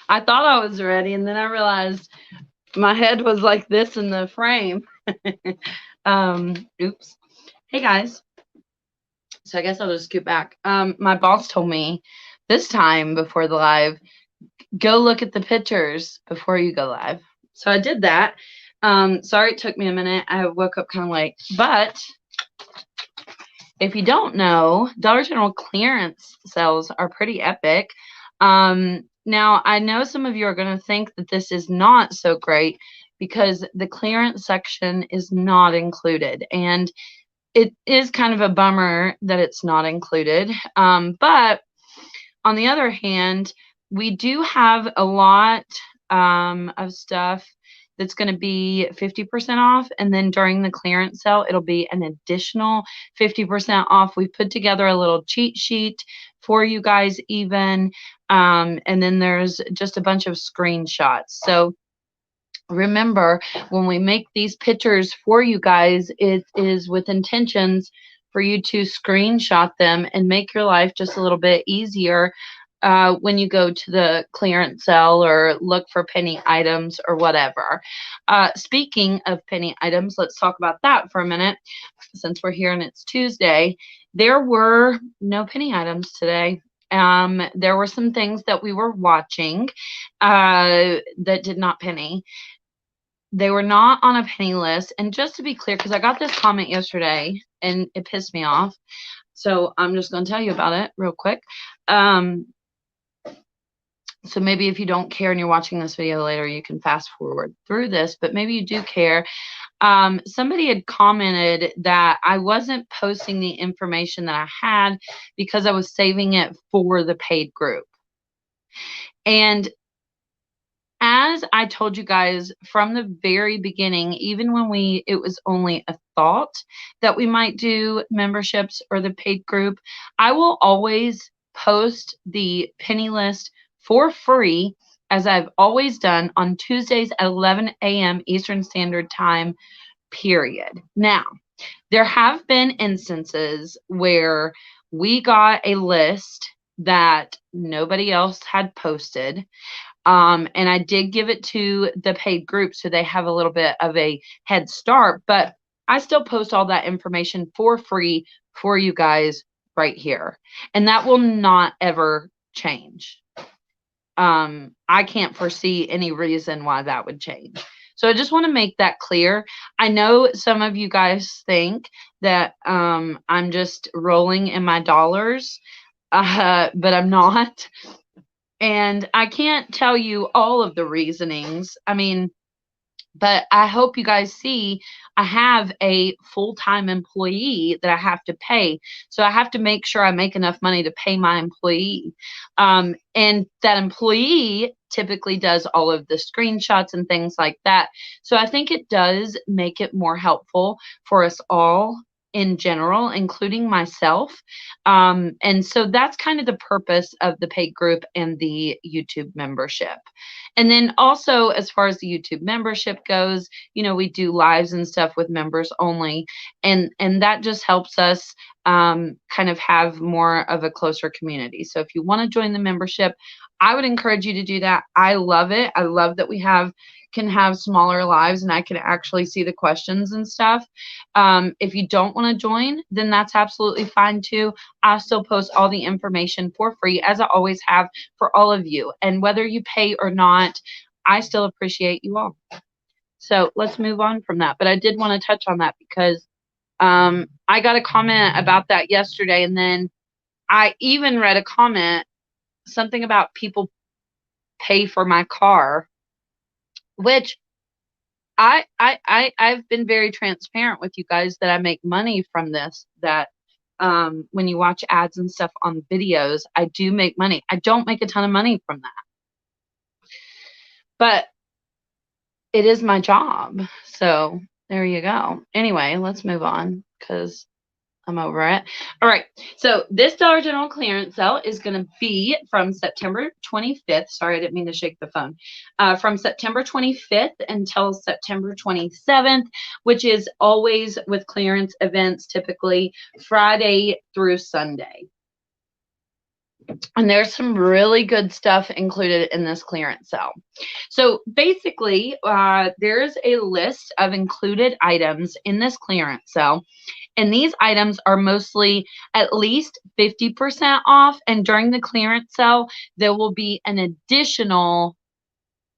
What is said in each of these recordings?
I thought I was ready, and then I realized my head was like this in the frame. Oops. Hey guys. So I guess I'll just scoot back. My boss told me this time before the live, go look at the pictures before you go live. So I did that. Sorry it took me a minute. I woke up kind of late. But if you don't know, Dollar General clearance sales are pretty epic. Now, I know some of you are going to think that this is not so great because the clearance section is not included. And it is kind of a bummer that it's not included. But on the other hand, we do have a lot of stuff that's going to be 50% off. And then during the clearance sale, it'll be an additional 50% off. We put together a little cheat sheet for you guys even. And then there's just a bunch of screenshots. So remember, when we make these pictures for you guys, it is with intentions for you to screenshot them and make your life just a little bit easier when you go to the clearance sale or look for penny items or whatever. Speaking of penny items, let's talk about that for a minute. Since we're here and it's Tuesday, there were no penny items today. There were some things that we were watching that did not penny. They were not on a penny list. And just to be clear, because I got this comment yesterday and it pissed me off. So I'm just going to tell you about it real quick. So maybe if you don't care and you're watching this video later, you can fast forward through this, but maybe you do care. Somebody had commented that I wasn't posting the information that I had because I was saving it for the paid group. And as I told you guys from the very beginning, even when it was only a thought that we might do memberships or the paid group, I will always post the penny list for free, as I've always done, on Tuesdays at 11 a.m. Eastern Standard Time, period. Now, there have been instances where we got a list that nobody else had posted. And I did give it to the paid group so they have a little bit of a head start, but I still post all that information for free for you guys right here. And that will not ever change. I can't foresee any reason why that would change. So I just want to make that clear. I know some of you guys think that I'm just rolling in my dollars, but I'm not. And I can't tell you all of the reasonings. I mean, but I hope you guys see I have a full-time employee that I have to pay. So I have to make sure I make enough money to pay my employee. And that employee typically does all of the screenshots and things like that. So I think it does make it more helpful for us all in general, including myself. And so that's kind of the purpose of the paid group and the YouTube membership. And then also, as far as the YouTube membership goes, we do lives and stuff with members only. And that just helps us kind of have more of a closer community. So if you want to join the membership, I would encourage you to do that. I love it. I love that we can have smaller lives and I can actually see the questions and stuff. If you don't want to join, then that's absolutely fine too. I still post all the information for free, as I always have, for all of you. And whether you pay or not, I still appreciate you all. So let's move on from that. But I did want to touch on that because I got a comment about that yesterday. And then I even read a comment, something about people pay for my car, which I've been very transparent with you guys that I make money from this, that when you watch ads and stuff on videos, I do make money. I don't make a ton of money from that, but it is my job. So there you go. Anyway, let's move on because I'm over it. All right. So this Dollar General clearance sale is going to be from September 25th. Sorry, I didn't mean to shake the phone. From September 25th until September 27th, which is always with clearance events, typically Friday through Sunday. And there's some really good stuff included in this clearance sale. So basically, there's a list of included items in this clearance sale. And these items are mostly at least 50% off. And during the clearance sale, there will be an additional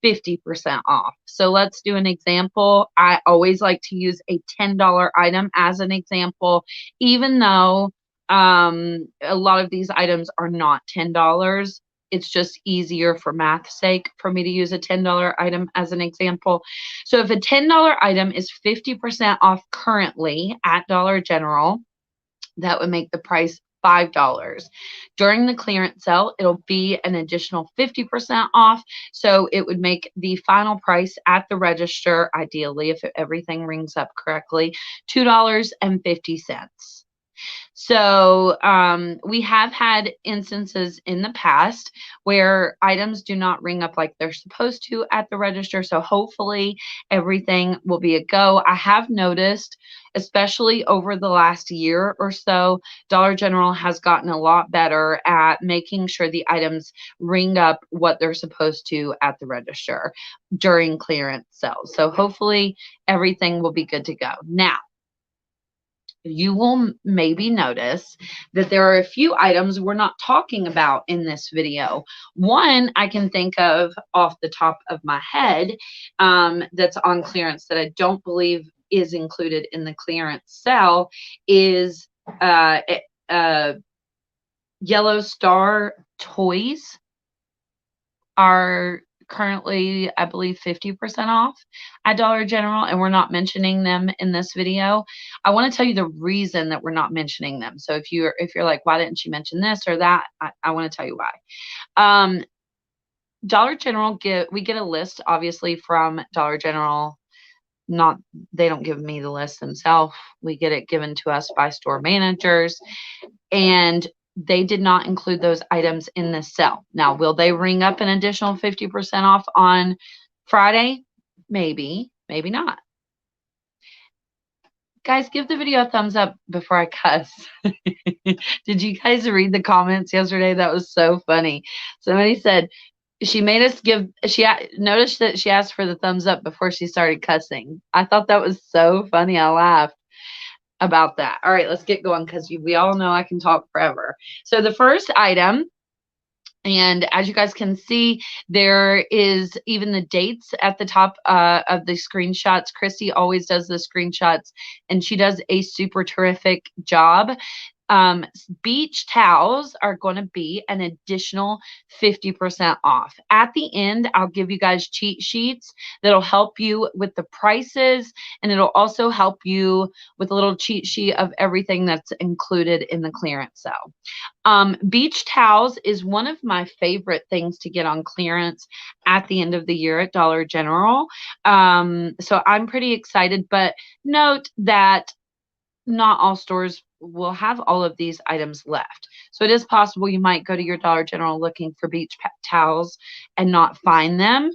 50% off. So let's do an example. I always like to use a $10 item as an example, even though a lot of these items are not $10. It's just easier for math's sake for me to use a $10 item as an example. So if a $10 item is 50% off currently at Dollar General, that would make the price $5. During the clearance sale, it'll be an additional 50% off. So it would make the final price at the register, ideally, if everything rings up correctly, $2.50. So we have had instances in the past where items do not ring up like they're supposed to at the register. So hopefully everything will be a go. I have noticed, especially over the last year or so, Dollar General has gotten a lot better at making sure the items ring up what they're supposed to at the register during clearance sales. So hopefully everything will be good to go. Now, you will maybe notice that there are a few items we're not talking about in this video. One I can think of off the top of my head that's on clearance that I don't believe is included in the clearance sale is Yellow Star toys are currently, I believe, 50% off at Dollar General, and we're not mentioning them in this video. I want to tell you the reason that we're not mentioning them. So if you're like, why didn't she mention this or that? I want to tell you why. Dollar General we get a list, obviously, from Dollar General. They don't give me the list themselves. We get it given to us by store managers, and they did not include those items in this sale. Now, will they ring up an additional 50% off on Friday? Maybe, maybe not. Guys, give the video a thumbs up before I cuss. Did you guys read the comments yesterday? That was so funny. Somebody said she made us noticed that she asked for the thumbs up before she started cussing. I thought that was so funny. I laughed about that. All right, let's get going because we all know I can talk forever. So the first item, and as you guys can see, there is even the dates at the top of the screenshots. Christy always does the screenshots, and she does a super terrific job. Beach towels are going to be an additional 50% off. At the end, I'll give you guys cheat sheets that'll help you with the prices, and it'll also help you with a little cheat sheet of everything that's included in the clearance sale. Beach towels is one of my favorite things to get on clearance at the end of the year at Dollar General. So I'm pretty excited, but note that not all stores will have all of these items left. So it is possible you might go to your Dollar General looking for beach towels and not find them.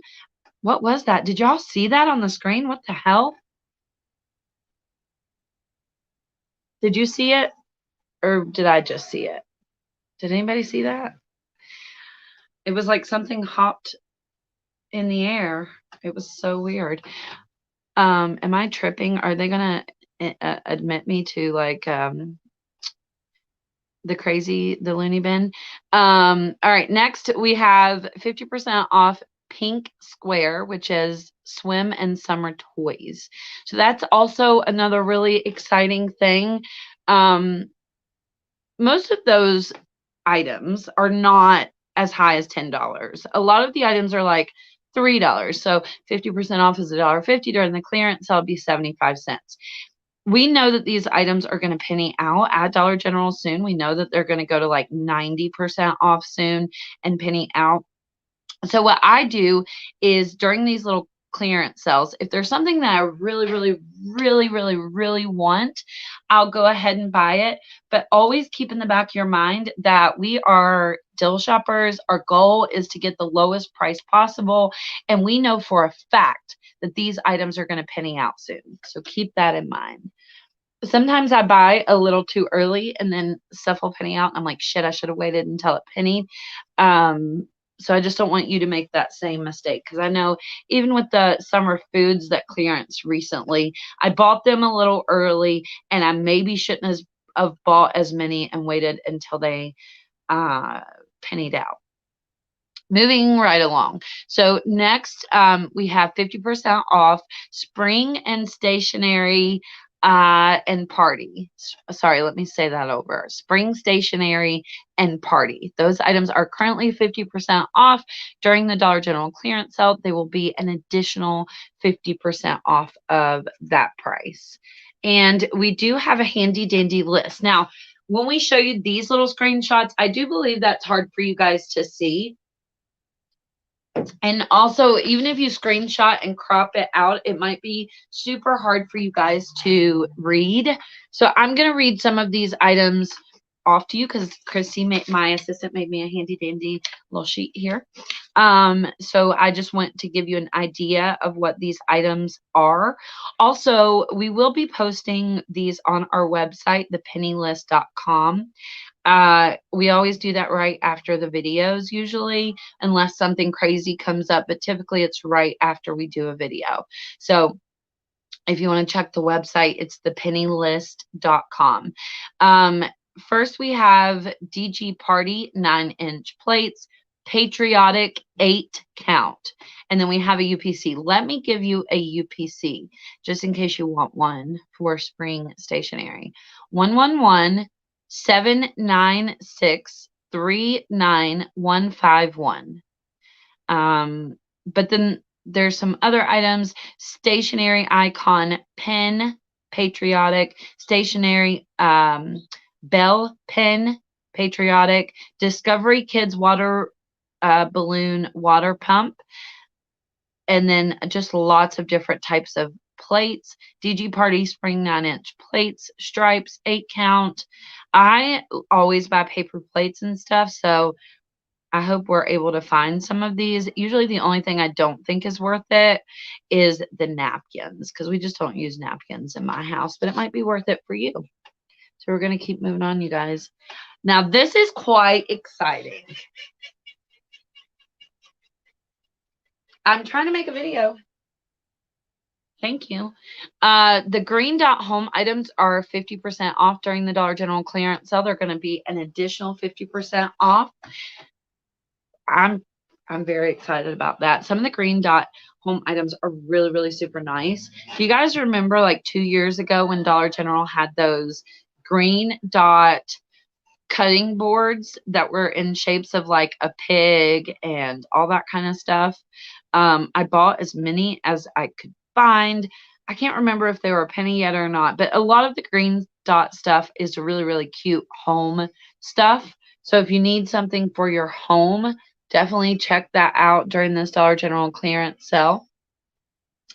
What was that? Did y'all see that on the screen? What the hell? Did you see it? Or did I just see it? Did anybody see that? It was like something hopped in the air. It was so weird. Am I tripping? Are they going to admit me to like the loony bin? All right, next we have 50% off Pink Square, which is swim and summer toys. So that's also another really exciting thing. Most of those items are not as high as $10. A lot of the items are like $3. So 50% off is $1.50. During the clearance, that'll be 75 cents. We know that these items are going to penny out at Dollar General soon. We know that they're going to go to like 90% off soon and penny out. So what I do is during these little clearance sales, if there's something that I really, really, really, really, really want, I'll go ahead and buy it. But always keep in the back of your mind that we are deal shoppers. Our goal is to get the lowest price possible. And we know for a fact that these items are going to penny out soon. So keep that in mind. Sometimes I buy a little too early and then stuff will penny out. I'm like, shit, I should have waited until it pennied. Um, so I just don't want you to make that same mistake because I know even with the summer foods that clearance recently, I bought them a little early and I maybe shouldn't have bought as many and waited until they uh, pennied out. Moving right along. So next, we have 50% off spring and stationery and party. Sorry, let me say that over. Spring stationery and party. Those items are currently 50% off during the Dollar General clearance sale. They will be an additional 50% off of that price. And we do have a handy dandy list. Now, when we show you these little screenshots, I do believe that's hard for you guys to see. And also, even if you screenshot and crop it out, it might be super hard for you guys to read. So I'm going to read some of these items off to you because Chrissy, my assistant, made me a handy dandy little sheet here. So I just want to give you an idea of what these items are. Also, we will be posting these on our website, thepennylist.com. We always do that right after the videos usually, unless something crazy comes up, but typically it's right after we do a video. So if you want to check the website, it's thepennylist.com. First we have DG Party 9-inch plates, patriotic 8 count, and then we have a UPC. Let me give you a UPC just in case you want one for spring stationery. 111-796-39151. But then there's some other items: stationary icon pen, patriotic, stationary bell pen, patriotic, Discovery Kids water balloon water pump, and then just lots of different types of plates. DG Party spring 9-inch plates, stripes, 8 count. I always buy paper plates and stuff, so I hope we're able to find some of these. Usually the only thing I don't think is worth it is the napkins because we just don't use napkins in my house, but it might be worth it for you. So we're going to keep moving on, you guys. Now, this is quite exciting. I'm trying to make a video. Thank you. The green dot home items are 50% off during the Dollar General clearance sale. They're going to be an additional 50% off. I'm very excited about that. Some of the green dot home items are really, really super nice. Do you guys remember like 2 years ago when Dollar General had those green dot cutting boards that were in shapes of like a pig and all that kind of stuff? I bought as many as I could find. I can't remember if they were a penny yet or not, but a lot of the green dot stuff is really, really cute home stuff. So if you need something for your home, definitely check that out during this Dollar General clearance sale.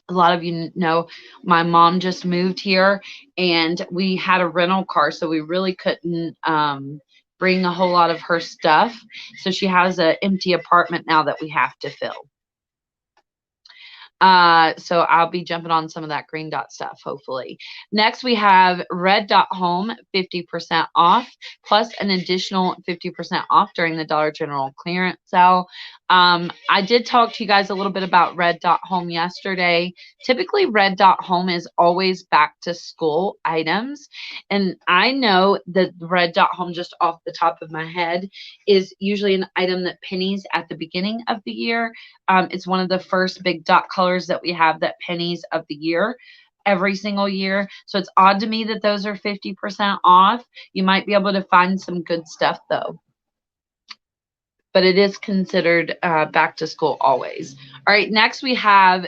A lot of you know my mom just moved here and we had a rental car, so we really couldn't bring a whole lot of her stuff. So she has an empty apartment now that we have to fill. So I'll be jumping on some of that green dot stuff, hopefully. Next, we have red dot home, 50% off, plus an additional 50% off during the Dollar General clearance sale. I did talk to you guys a little bit about red dot home yesterday. Typically, red dot home is always back to school items. And I know that red dot home, just off the top of my head, is usually an item that pennies at the beginning of the year. It's one of the first big dot colors that we have that pennies of the year every single year. So it's odd to me that those are 50% off. You might be able to find some good stuff though. But it is considered back to school always. All right, next we have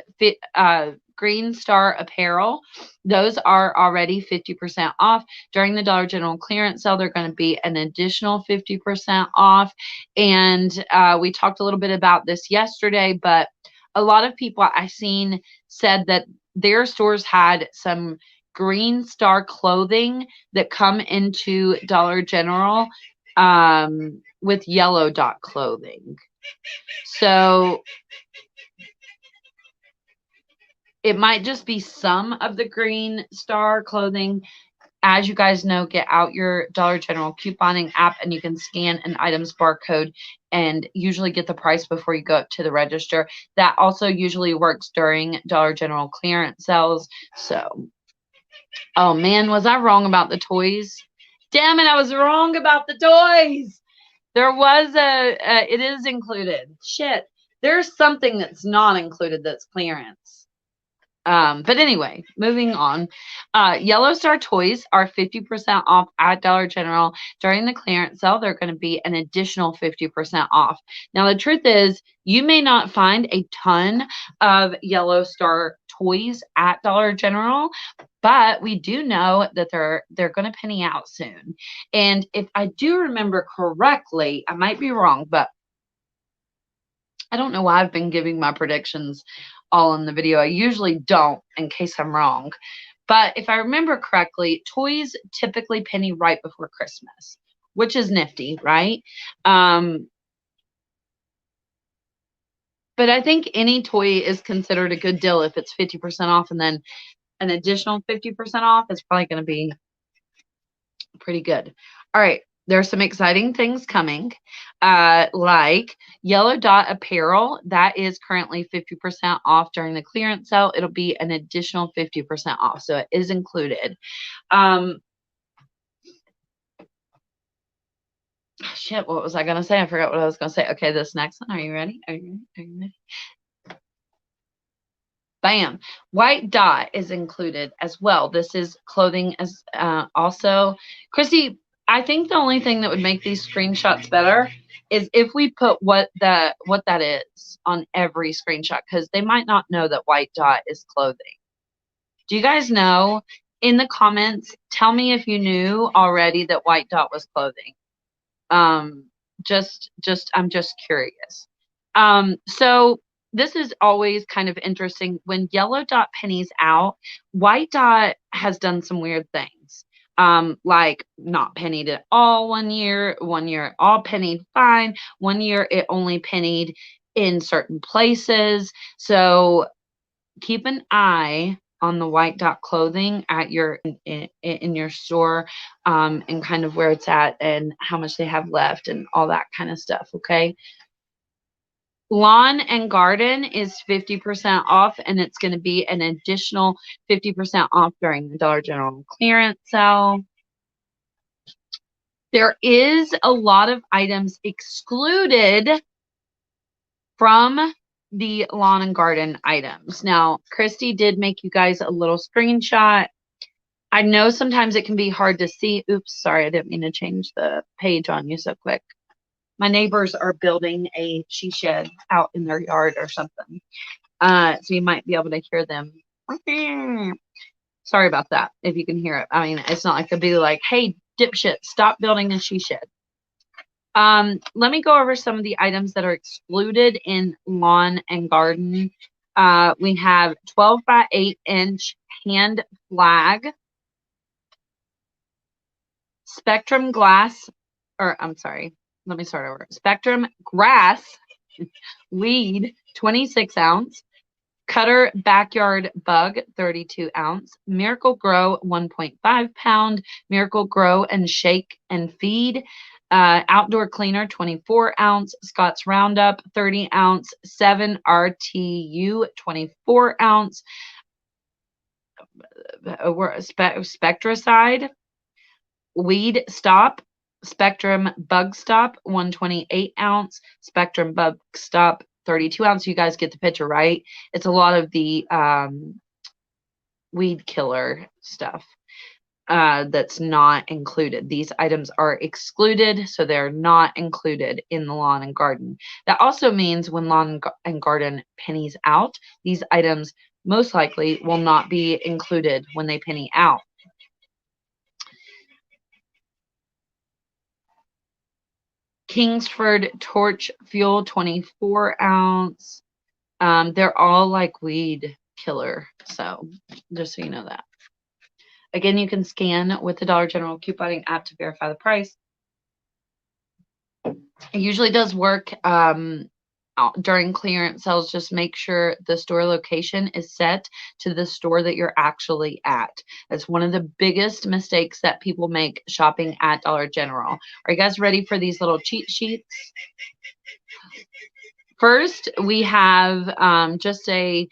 Green Star Apparel. Those are already 50% off. During the Dollar General clearance sale, they're going to be an additional 50% off. And we talked a little bit about this yesterday, but a lot of people I've seen said that their stores had some Green Star clothing that come into Dollar General with yellow dot clothing. So it might just be some of the Green Star clothing As you guys know, get out your Dollar General couponing app and you can scan an item's barcode and usually get the price before you go up to the register. That also usually works during Dollar General clearance sales. So, oh man, was I wrong about the toys? Damn it, I was wrong about the toys. There was it is included. Shit. There's something that's not included that's clearance. But anyway, moving on. Yellow Star toys are 50% off at Dollar General. During the clearance sale, they're going to be an additional 50% off. Now, the truth is, you may not find a ton of Yellow Star toys at Dollar General, but we do know that they're going to penny out soon. And if I do remember correctly, I might be wrong, but I don't know why I've been giving my predictions all in the video. I usually don't in case I'm wrong. But if I remember correctly, toys typically penny right before Christmas, which is nifty, right? But I think any toy is considered a good deal if it's 50% off and then an additional 50% off is probably going to be pretty good. All right. There's some exciting things coming, like Yellow Dot Apparel. That is currently 50% off during the clearance sale. It'll be an additional 50% off, so it is included. Shit, what was I going to say? I forgot what I was going to say. Okay, this next one. Are you ready? Are you ready? Bam. White Dot is included as well. This is clothing as also. Christy, I think the only thing that would make these screenshots better is if we put what that is on every screenshot, because they might not know that White Dot is clothing. Do you guys know? In the comments, tell me if you knew already that White Dot was clothing. I'm just curious. So this is always kind of interesting. When Yellow Dot pennies out, White Dot has done some weird things. Like not pennied at all 1 year, 1 year all pennied fine, 1 year it only pennied in certain places. So keep an eye on the White Dot clothing at your in your store, and kind of where it's at and how much they have left and all that kind of stuff. Okay. Lawn and Garden is 50% off, and it's going to be an additional 50% off during the Dollar General clearance sale. There is a lot of items excluded from the Lawn and Garden items. Now, Christy did make you guys a little screenshot. I know sometimes it can be hard to see. Oops, sorry, I didn't mean to change the page on you so quick. My neighbors are building a she shed out in their yard or something. So you might be able to hear them. Sorry about that, if you can hear it. I mean, it's not like they'll be like, hey, dipshit, stop building a she shed. Let me go over some of the items that are excluded in Lawn and Garden. We have 12 by 8-inch hand flag, Spectrum glass, or I'm sorry, let me start over. Spectrum grass weed, 26 ounce. Cutter Backyard Bug, 32 ounce. Miracle Grow, 1.5 pound. Miracle Grow and Shake and Feed. Outdoor Cleaner, 24 ounce. Scott's Roundup, 30 ounce. 7 RTU, 24 ounce. Spectricide. Weed Stop. Spectrum Bug Stop, 128 ounce. Spectrum Bug Stop, 32 ounce. You guys get the picture, right? It's a lot of the weed killer stuff that's not included. These items are excluded, so they're not included in the Lawn and Garden. That also means when Lawn and Garden pennies out, these items most likely will not be included when they penny out. Kingsford Torch Fuel, 24 ounce. They're all like weed killer. So just so you know that. Again, you can scan with the Dollar General couponing app to verify the price. It usually does work. during clearance sales, just make sure the store location is set to the store that you're actually at. That's one of the biggest mistakes that people make shopping at Dollar General. Are you guys ready for these little cheat sheets? First, we have just a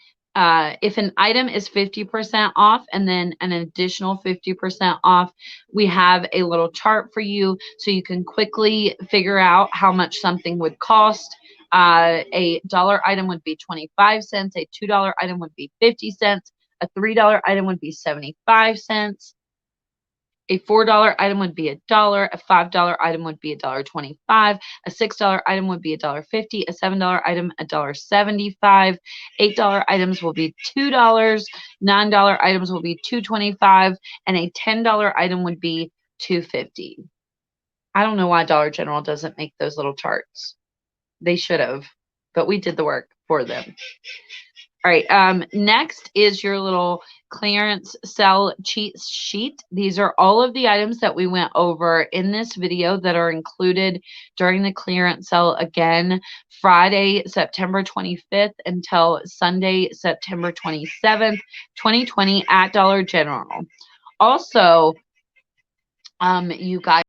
if an item is 50% off and then an additional 50% off, we have a little chart for you so you can quickly figure out how much something would cost. A dollar item would be 25 cents, a $2 item would be 50 cents, a $3 item would be 75 cents. A $4 item would be $1. A $5 item would be $1.25. A $6 item would be $1.50. A $7 item $1.75. $8 items will be $2. $9 items will be $2.25, and a $10 item would be $2.50. I don't know why Dollar General doesn't make those little charts. They should have, but we did the work for them. All right, next is your little clearance sale cheat sheet. These are all of the items that we went over in this video that are included during the clearance sale. Again, Friday, September 25th until Sunday, September 27th, 2020 at Dollar General. Also, you guys